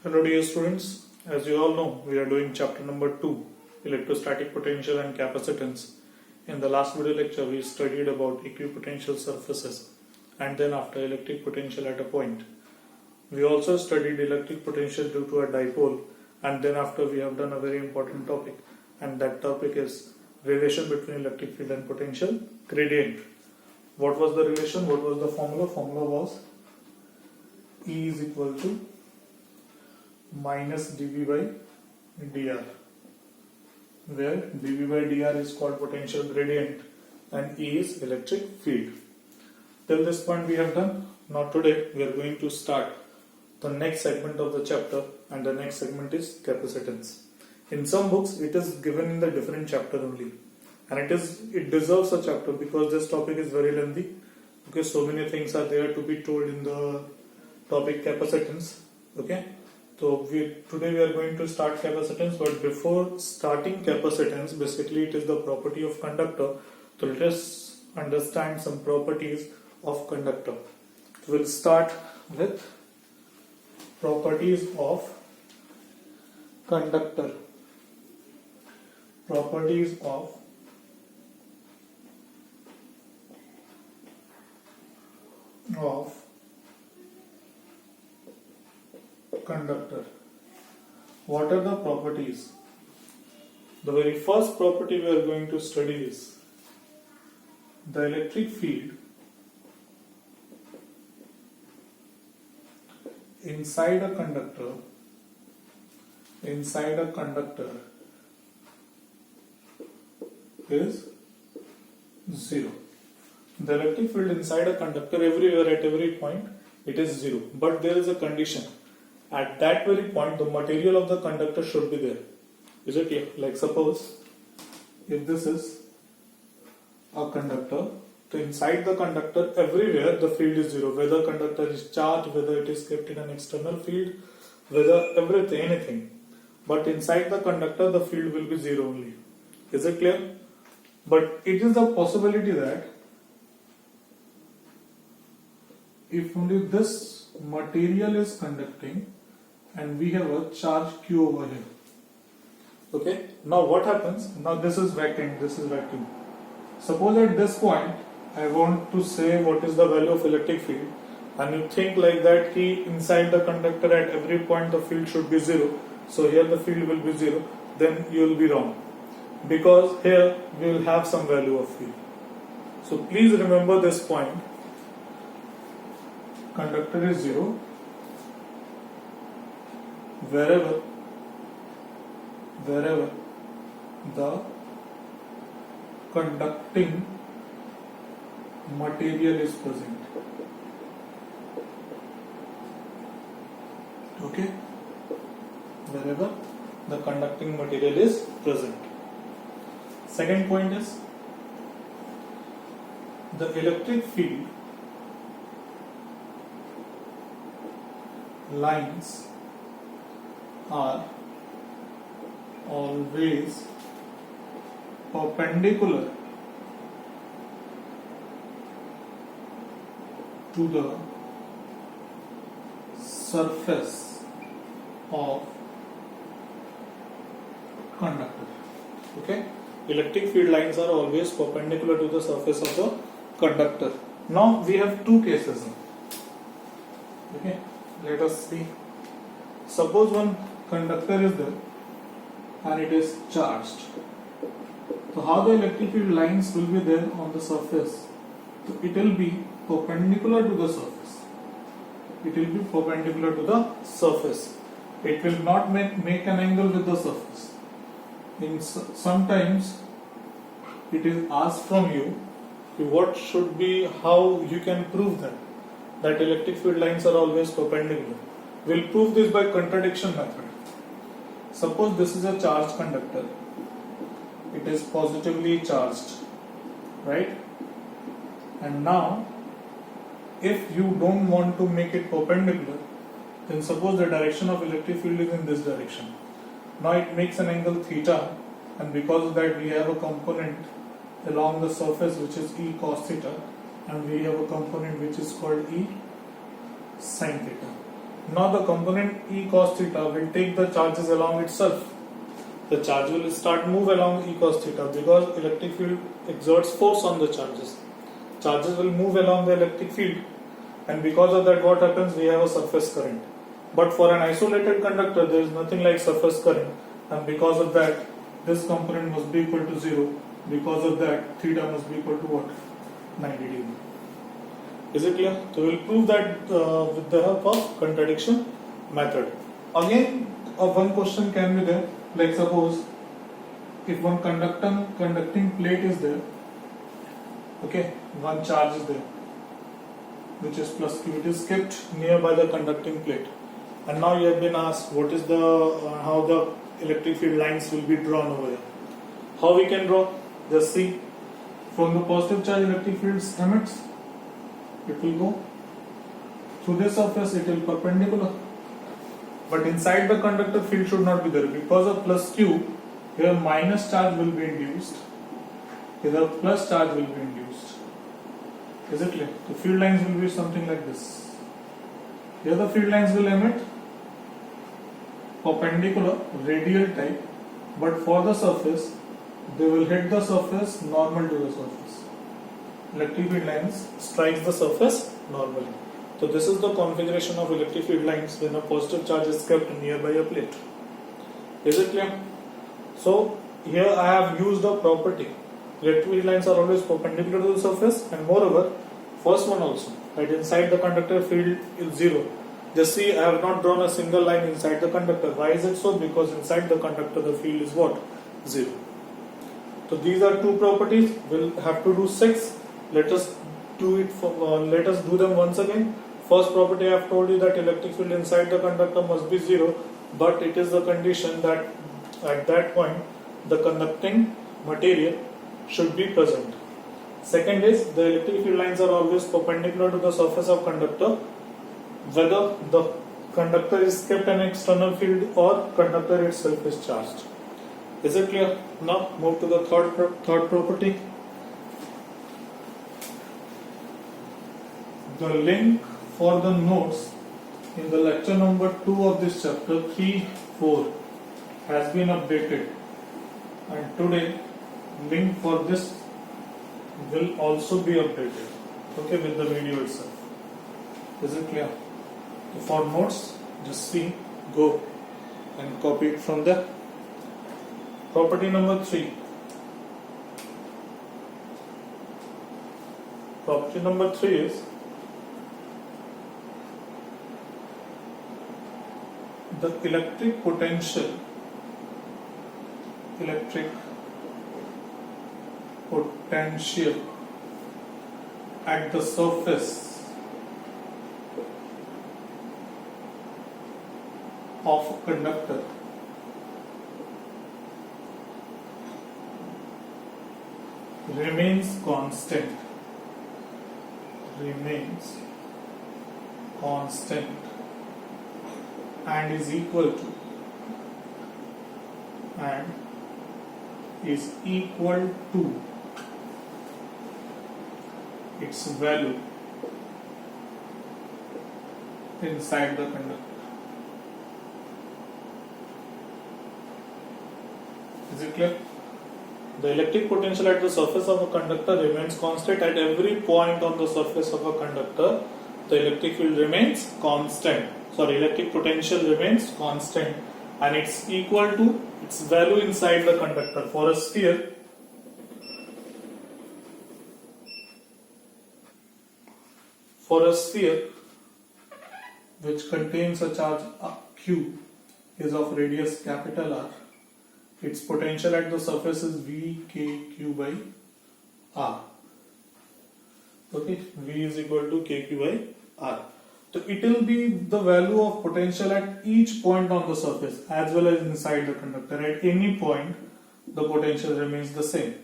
Hello dear students, as you all know, we are doing chapter number 2, electrostatic potential and capacitance. In the last video lecture, we studied about equipotential surfaces and then after electric potential at a point. We also studied electric potential due to a dipole and then after we have done a very important topic, and that topic is relation between electric field and potential gradient. What was the relation? What was the formula? Formula was E is equal to minus dV by dr, where dV by dr is called potential gradient and E is electric field. Till this point we have done. Now today we are going to start the next segment of the chapter, and the next segment is capacitance. In some books it is given in the different chapter only, and it deserves a chapter because this topic is very lengthy, because so many things are there to be told in the topic capacitance. Okay, so today we are going to start capacitance, but before starting capacitance, basically it is the property of conductor. So let us understand some properties of conductor. We'll start with properties of conductor. Properties of conductor. What are the properties? The very first property we are going to study is the electric field inside a conductor is zero. The electric field inside a conductor everywhere at every point it is zero, but there is a condition. At that very point the material of the conductor should be there. Is it clear? Like suppose if this is a conductor, so inside the conductor everywhere the field is zero, whether conductor is charged, whether it is kept in an external field, whether everything, anything, but inside the conductor the field will be zero only. Is it clear? But it is a possibility that if only this material is conducting and we have a charge Q over here. Okay, now what happens? Now this is vacuum, this is vacuum. Suppose at this point I want to say what is the value of electric field, and you think like that inside the conductor at every point the field should be zero, so here the field will be zero, then you will be wrong, because here we will have some value of field. So please remember this point. Conductor is zero wherever the conducting material is present. Okay, wherever the conducting material is present. Second point is the electric field lines are always perpendicular to the surface of conductor. Okay, electric field lines are always perpendicular to the surface of the conductor. Now we have two cases. Okay, let us see. Suppose one conductor is there and it is charged. So how the electric field lines will be there on the surface? So it will be perpendicular to the surface. It will be perpendicular to the surface. It will not make an angle with the surface. Sometimes it is asked from you what should be, how you can prove that electric field lines are always perpendicular. We'll prove this by contradiction method. Suppose this is a charged conductor. It is positively charged, right? And now if you don't want to make it perpendicular, then suppose the direction of electric field is in this direction. Now it makes an angle theta, and because of that we have a component along the surface which is E cos theta, and we have a component which is called E sin theta. Now the component E cos theta will take the charges along itself. The charge will start move along E cos theta because electric field exerts force on the charges. Charges will move along the electric field, and because of that what happens, we have a surface current. But for an isolated conductor there is nothing like surface current, and because of that this component must be equal to 0. Because of that theta must be equal to what? 90 degree. Is it clear? So we will prove that with the help of contradiction method. Again, one question can be there. Like suppose if one conducting plate is there, okay, one charge is there, which is plus Q. It is kept nearby the conducting plate, and now you have been asked what is the how the electric field lines will be drawn over here. How we can draw? Just see, from the positive charge electric field emits, it will go through this surface, it will perpendicular, but inside the conductor field should not be there. Because of plus Q, here minus charge will be induced, here plus charge will be induced. Is it clear? The field lines will be something like this. Here the field lines will emit perpendicular radial type, but for the surface they will hit the surface normal to the surface. Electric field lines strikes the surface normally. So this is the configuration of electric field lines when a positive charge is kept nearby a plate. Is it clear? So here I have used a property. Electric field lines are always perpendicular to the surface, and moreover, first one also, right, inside the conductor field is 0. Just see, I have not drawn a single line inside the conductor. Why is it so? Because inside the conductor the field is what? 0. So these are two properties. We'll have to do 6. Let us do it. Let us do them once again. First property, I have told you that electric field inside the conductor must be 0, but it is the condition that at that point the conducting material should be present. Second is, the electric field lines are always perpendicular to the surface of conductor, whether the conductor is kept an external field or conductor itself is charged. Is it clear? Now move to the third property. The link for the notes in the lecture number 2 of this chapter 3-4 has been updated, and today link for this will also be updated, okay, with the video itself. Is it clear? For notes, just see, go and copy it from there. Property number 3. Property number 3 is the electric potential at the surface of a conductor remains constant and is equal to its value inside the conductor. Is it clear? The electric potential at the surface of a conductor remains constant at every point on the surface of a conductor. The electric field remains constant. Electric potential remains constant, and it's equal to its value inside the conductor. For a sphere, which contains a charge Q is of radius capital R, its potential at the surface is VKQ by R. Okay, V is equal to KQ by R. So it will be the value of potential at each point on the surface as well as inside the conductor. At any point, the potential remains the same.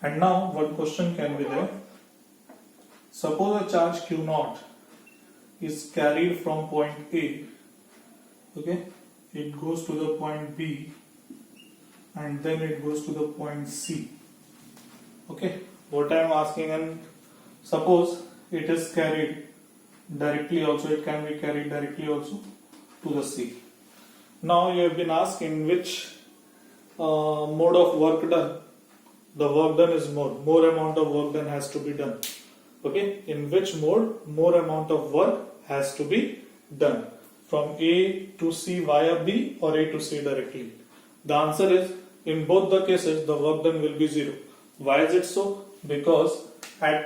And now one question can be there. Suppose a charge Q0 is carried from point A, okay, it goes to the point B, and then it goes to the point C. Okay, what I am asking, and suppose it is carried directly also, it can be carried directly also, to the C. Now you have been asked in which mode of work done the work done is more amount of work done has to be done. Okay, in which mode more amount of work has to be done, from A to C via B or A to C directly? The answer is in both the cases the work done will be 0. Why is it so? Because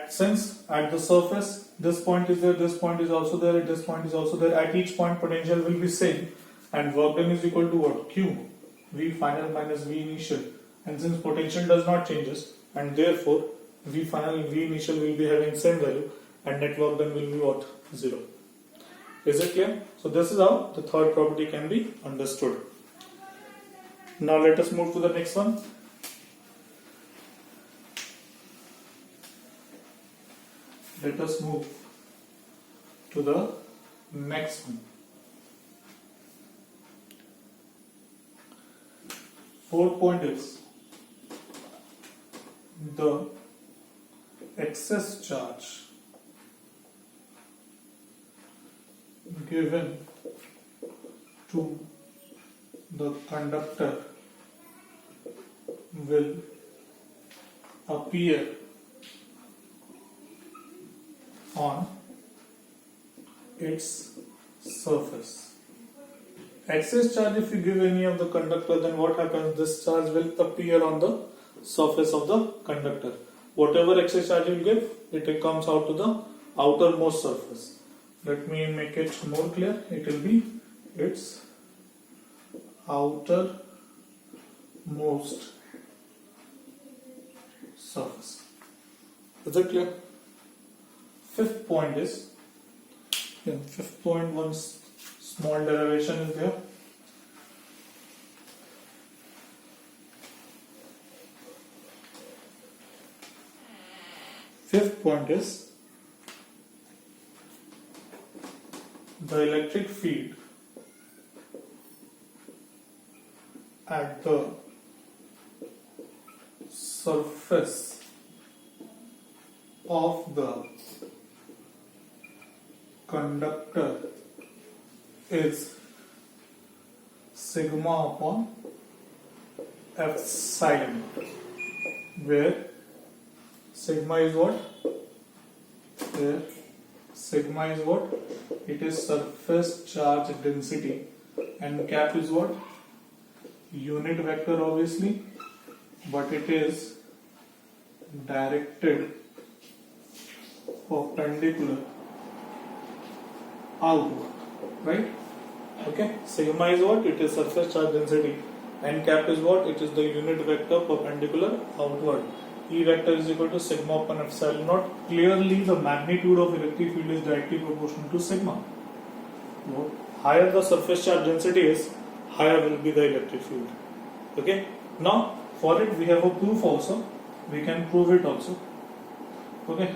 since at the surface this point is there, this point is also there, this point is also there, at each point potential will be same, and work done is equal to what? Q, V final minus V initial. And since potential does not changes, and therefore V final and V initial will be having same value, and net work done will be what? 0. Is it clear? So this is how the third property can be understood. Now let us move to the next one. Let us move to the next one. Fourth point is the excess charge given to the conductor will appear on its surface. Excess charge, if you give any of the conductor, then what happens? This charge will appear on the surface of the conductor. Whatever excess charge you give, it comes out to the outermost surface. Let me make it more clear. It will be its outermost surface. Is it clear? Fifth point is, fifth point, one small derivation is there. Fifth point is the electric field at the surface of the conductor is sigma upon epsilon, where sigma is what? Where sigma is what? It is surface charge density, and cap is what? Unit vector obviously, but it is directed perpendicular outward, right? Okay, sigma is what? It is surface charge density, and cap is what? It is the unit vector perpendicular outward. E vector is equal to sigma upon epsilon naught. Clearly the magnitude of electric field is directly proportional to sigma. So, higher the surface charge density is, higher will be the electric field. Okay, now for it we have a proof also. We can prove it also. Okay,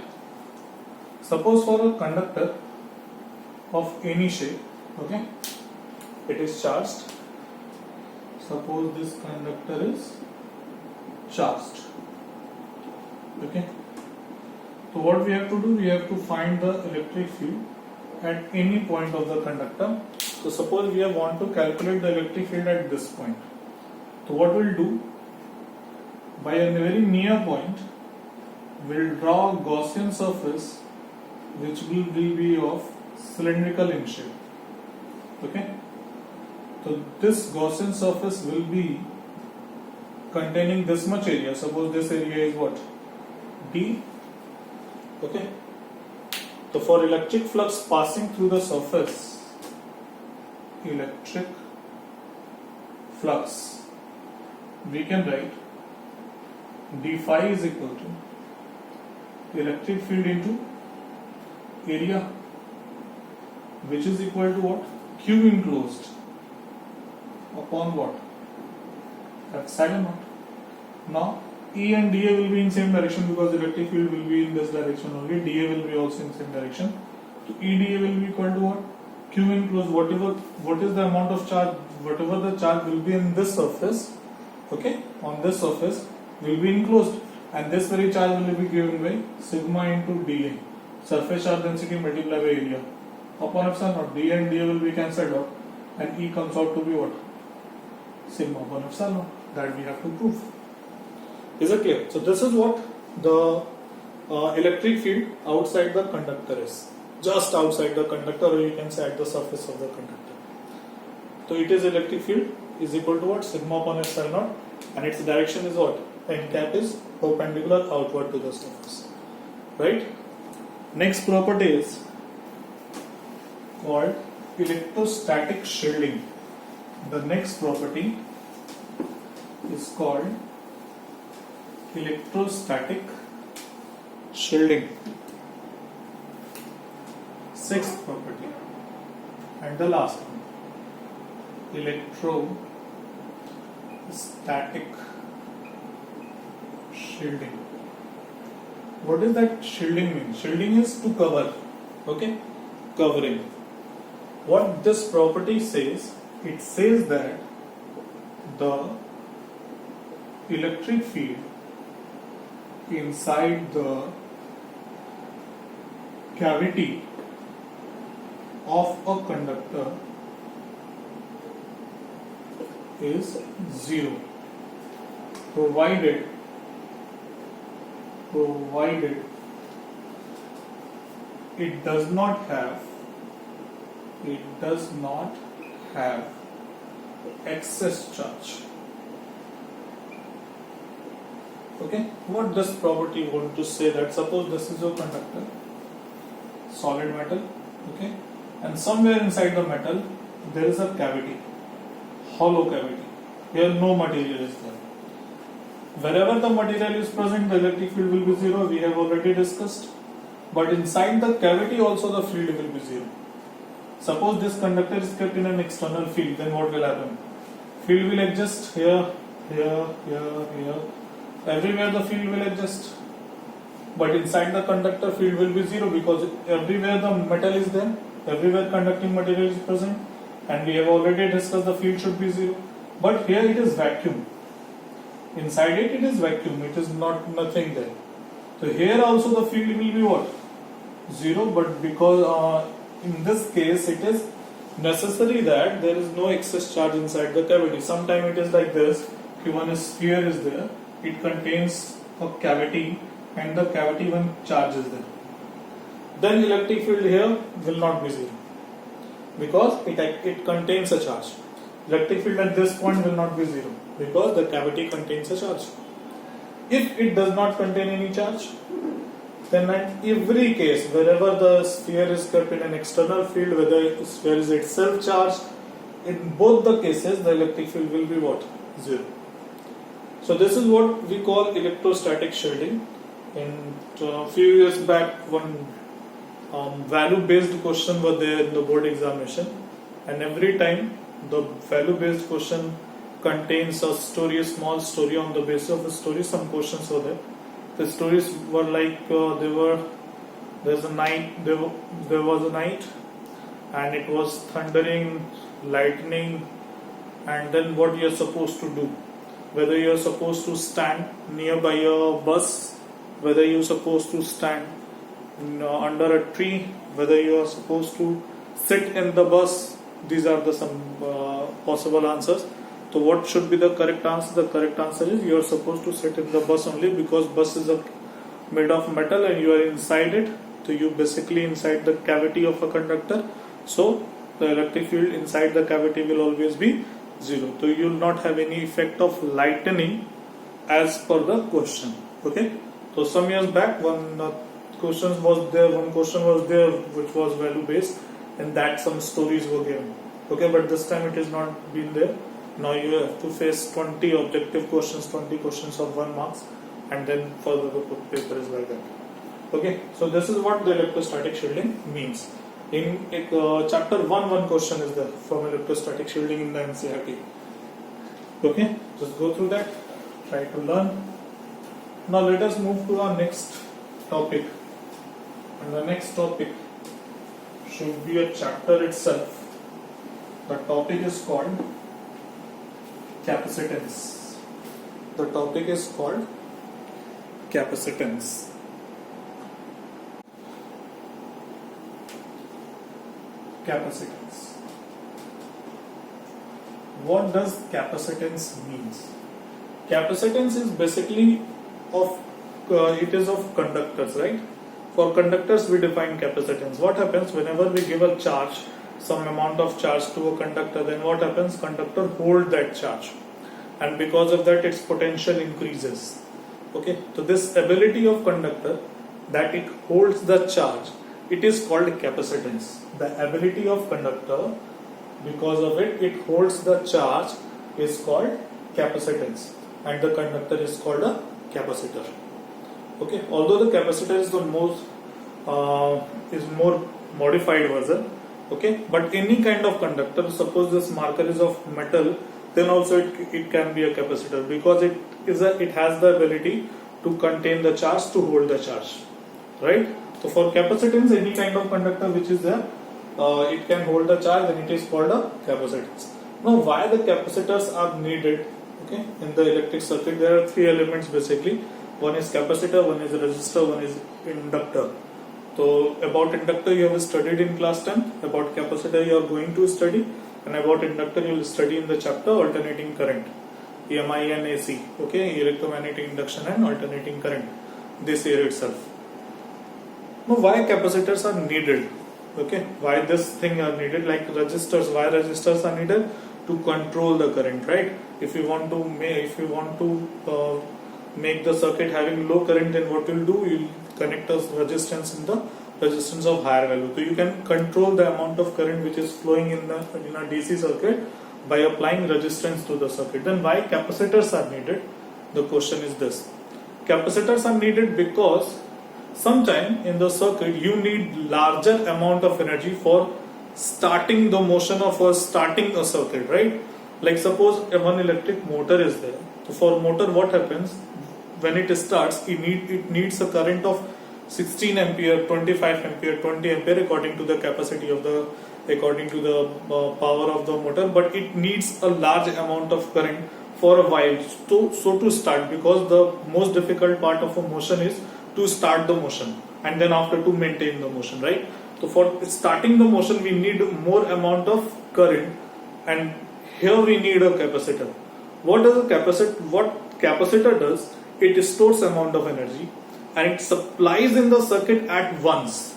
suppose for a conductor of any shape, okay, it is charged. Suppose this conductor is charged. Okay, so what we have to do, we have to find the electric field at any point of the conductor. So suppose we want to calculate the electric field at this point. So what we'll do, by a very near point, we'll draw a Gaussian surface which will be of cylindrical in shape. Okay, so this Gaussian surface will be containing this much area. Suppose this area is what? D. Okay, so for electric flux passing through the surface, electric flux, we can write d phi is equal to electric field into area, which is equal to what? Q enclosed upon what? Epsilon naught. Now E and dA will be in same direction because the electric field will be in this direction only. dA will be also in same direction. So EdA will be equal to what? Q enclosed. What is the amount of charge? Whatever the charge will be in this surface, okay, on this surface will be enclosed, and this very charge will be given by sigma into dA, surface charge density multiplied by area, upon epsilon naught. dA and dA will be cancelled out, and E comes out to be what? Sigma upon epsilon. That we have to prove. Is it clear? So this is what the electric field outside the conductor is. Just outside the conductor, or you can say at the surface of the conductor. So it is electric field is equal to what? Sigma upon epsilon naught, and its direction is what? N cap is perpendicular outward to the surface. Right? Next property is called electrostatic shielding. The next property is called electrostatic shielding. Sixth property and the last one, electrostatic shielding. What does that shielding mean? Shielding is to cover, okay, covering. What this property says, it says that the electric field inside the cavity of a conductor is zero, provided it does not have excess charge. Okay, what does property want to say? That suppose this is your conductor, solid metal, okay, and somewhere inside the metal there is a cavity, hollow cavity. Here no material is there. Wherever the material is present, the electric field will be zero. We have already discussed. But inside the cavity also the field will be zero. Suppose this conductor is kept in an external field, then what will happen? Field will adjust here, here, here, here. Everywhere the field will adjust. But inside the conductor field will be zero, because everywhere the metal is there, everywhere conducting material is present, and we have already discussed the field should be zero. But here it is vacuum. Inside it is vacuum. It is nothing there. So here also the field will be what? Zero. But because in this case it is necessary that there is no excess charge inside the cavity. Sometimes it is like this. One sphere is there. It contains a cavity, and the cavity one charge is there. Then electric field here will not be zero, because it contains a charge. Electric field at this point will not be zero, because the cavity contains a charge. If it does not contain any charge, then at every case, wherever the sphere is kept in an external field, whether the sphere is itself charged, in both the cases the electric field will be what? Zero. So this is what we call electrostatic shielding. In a few years back, one value-based question was there in the board examination, and every time the value-based question contains a story, a small story. On the basis of the story, some questions were there. The stories were like there was a night, and it was thundering, lightning, and then what you are supposed to do. Whether you are supposed to stand nearby a bus, whether you are supposed to stand under a tree, whether you are supposed to sit in the bus. These are the some possible answers. So what should be the correct answer? The correct answer is you are supposed to sit in the bus only, because bus is made of metal and you are inside it. So you basically inside the cavity of a conductor. So the electric field inside the cavity will always be zero. So you will not have any effect of lightning as per the question. Okay. So some years back one question was there which was value based, and that some stories were given. Okay, but this time it has not been there. Now you have to face 20 objective questions, 20 questions of 1 marks, and then further the paper is like that. Okay, so this is what the electrostatic shielding means. In chapter 1 question is there from electrostatic shielding in the NCERT. Okay, just go through that, try to learn. Now let us move to our next topic, and the next topic should be a chapter itself. The topic is called capacitance. The topic is called capacitance. Capacitance. what does capacitance means? Capacitance is basically of it is of conductors, right? For conductors we define capacitance. What happens whenever we give a charge, some amount of charge to a conductor, then what happens? Conductor hold that charge, and because of that its potential increases. Okay, so this ability of conductor that it holds the charge, it is called capacitance. The ability of conductor, because of it holds the charge, is called capacitance, and the conductor is called a capacitor. Okay, although the capacitor is the most is more modified version. Okay, but any kind of conductor, suppose this marker is of metal, then also it can be a capacitor, because it has the ability to contain the charge, to hold the charge, right? So for capacitance, any kind of conductor which is there, it can hold the charge, and it is called a capacitance. Now, why the capacitors are needed? Okay, in the electric circuit there are three elements basically. One is capacitor, one is resistor, one is inductor. So about inductor you have studied in class 10, about capacitor you are going to study, and about inductor you will study in the chapter alternating current, EMI and AC, okay, electromagnetic induction and alternating current, this year itself. Now why capacitors are needed? Okay, why this thing are needed? Like resistors, why resistors are needed? To control the current, right? If you want to make the circuit having low current, then what you'll do, you'll connect a resistance in the resistance of higher value. So you can control the amount of current which is flowing in a DC circuit by applying resistance to the circuit. Then why capacitors are needed? The question is this. Capacitors are needed because sometime in the circuit you need larger amount of energy for starting the motion or for starting a circuit, right? Like suppose one electric motor is there. So for motor, what happens when it starts? It needs a current of 16 ampere, 25 ampere, 20 ampere according to the capacity of the power of the motor, but it needs a large amount of current for a while to start, because the most difficult part of a motion is to start the motion and then after to maintain the motion, right? So for starting the motion we need more amount of current, and here we need a capacitor. What capacitor does? It stores amount of energy and it supplies in the circuit at once.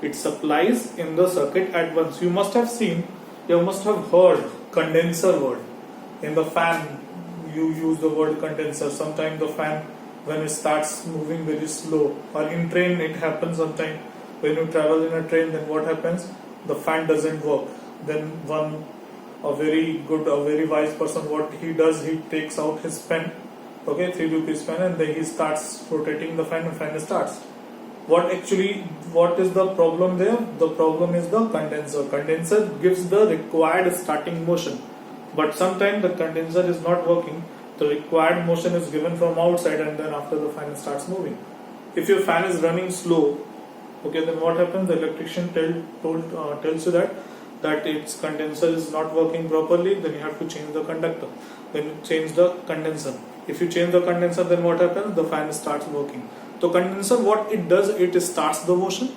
It supplies in the circuit at once. You must have heard condenser word. In the fan you use the word condenser. Sometimes the fan, when it starts moving very slow, or in train it happens sometimes. When you travel in a train, then what happens? The fan doesn't work. Then a very wise person, what he does, he takes out his pen, okay, 3 rupees pen, and then he starts rotating the fan, and fan starts. What is the problem there? The problem is the condenser. Condenser gives the required starting motion, but sometimes the condenser is not working. The required motion is given from outside, and then after the fan starts moving. If your fan is running slow, okay, then what happens? The electrician tells you that its condenser is not working properly. Then you have to change the conductor. Then you change the condenser. If you change the condenser, then what happens? The fan starts working. So condenser, what it does, it starts the motion,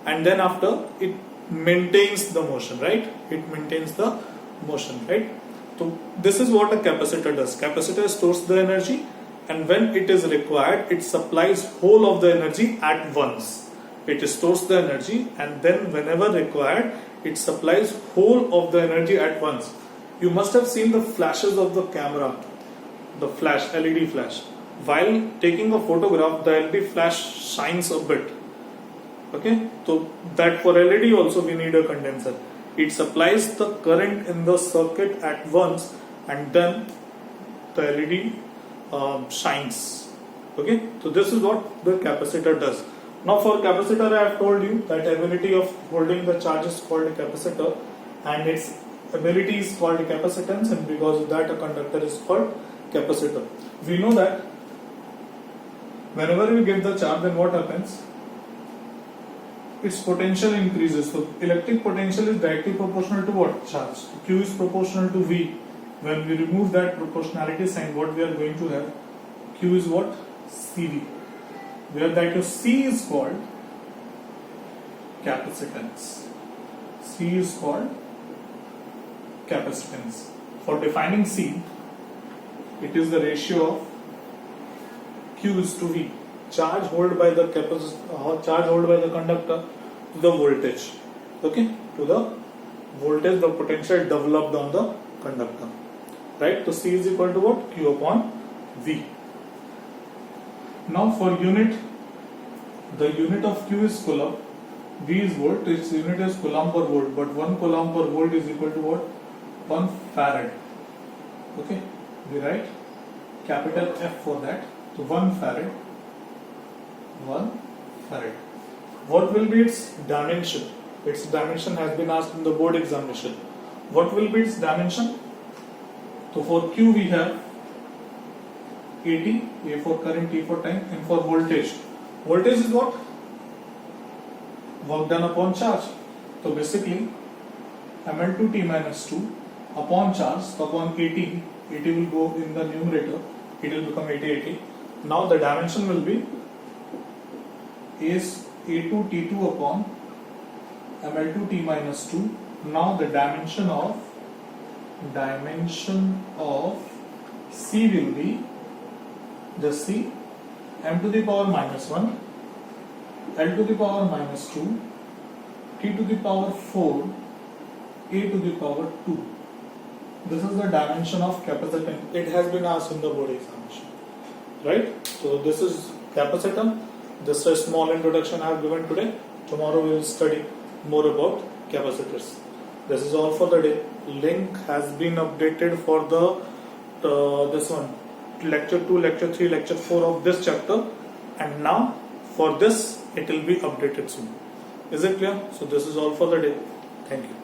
and then after it maintains the motion, right? It maintains the motion, right? So this is what a capacitor does. Capacitor stores the energy, and when it is required, it supplies whole of the energy at once. It stores the energy, and then whenever required, it supplies whole of the energy at once. You must have seen the flashes of the camera, the flash, LED flash. While taking a photograph, the LED flash shines a bit. Okay, so that for LED also we need a condenser. It supplies the current in the circuit at once, and then the LED shines. Okay, so this is what the capacitor does. Now for capacitor, I have told you that ability of holding the charge is called a capacitor, and its ability is called a capacitance, and because of that a conductor is called capacitor. We know that whenever we give the charge, then what happens? Its potential increases. So electric potential is directly proportional to what? Charge. Q is proportional to V. When we remove that proportionality sign, what we are going to have? Q is what? CV. Where that C is called capacitance. C is called capacitance. For defining C, it is the ratio of Q is to V. Charge hold by the conductor to the voltage. Okay, to the voltage, the potential developed on the conductor. Right? So C is equal to what? Q upon V. Now for unit, the unit of Q is coulomb, V is volt, its unit is coulomb per volt, but 1 coulomb per volt is equal to what? 1 farad. Okay, we write capital F for that. So 1 farad. 1 farad. What will be its dimension? Its dimension has been asked in the board examination. What will be its dimension? So for Q we have 80, A for current, T for time, and for voltage. Voltage is what? Work done upon charge. So basically, mL2T minus 2 upon charge, so upon 80, 80 will go in the numerator, it will become 80. Now the dimension will be is A2T2 upon mL2T minus 2. Now the dimension of C will be just C, m to the power minus 1, L to the power minus 2, T to the power 4, A to the power 2. This is the dimension of capacitor. It has been asked in the board examination. Right? So this is capacitor. This is a small introduction I have given today. Tomorrow we will study more about capacitors. This is all for the day. Link has been updated for the this one, lecture 2, lecture 3, lecture 4 of this chapter, and now for this it will be updated soon. Is it clear? So this is all for the day. Thank you.